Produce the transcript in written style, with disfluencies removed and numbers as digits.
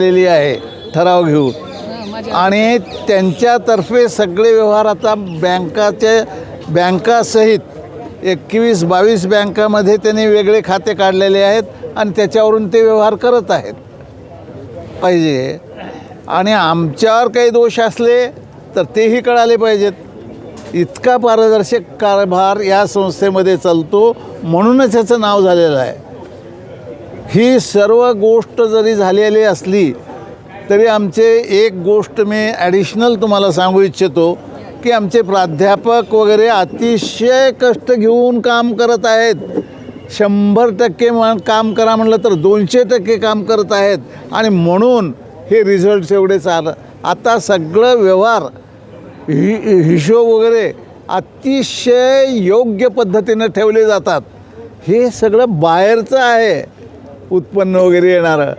केलेली आहे ठराव घेऊन आणि त्यांच्यातर्फे सगळे व्यवहार आता बँकासहित 21-22 बँकामध्ये त्यांनी वेगळे खाते काढलेले आहेत आणि त्याच्यावरून ते व्यवहार करत आहेत पाहिजे. आणि आमच्यावर काही दोष असले तर तेही कळाले पाहिजेत. इतका पारदर्शक कारभार या संस्थेमध्ये चालतो म्हणूनच याचं नाव झालेलं आहे. ही सर्व गोष्ट जरी झालेली असली तरी आमचे एक गोष्ट मी ॲडिशनल तुम्हाला सांगू इच्छितो की आमचे प्राध्यापक वगैरे अतिशय कष्ट घेऊन काम करत आहेत. 100% काम करा म्हटलं तर 200% काम करत आहेत आणि म्हणून हे रिझल्ट्स एवढे आता सगळं व्यवहार हिशोब वगैरे अतिशय योग्य पद्धतीनं ठेवले जातात. हे सगळं बाहेरचं आहे उत्पन्न वगैरे येणारं.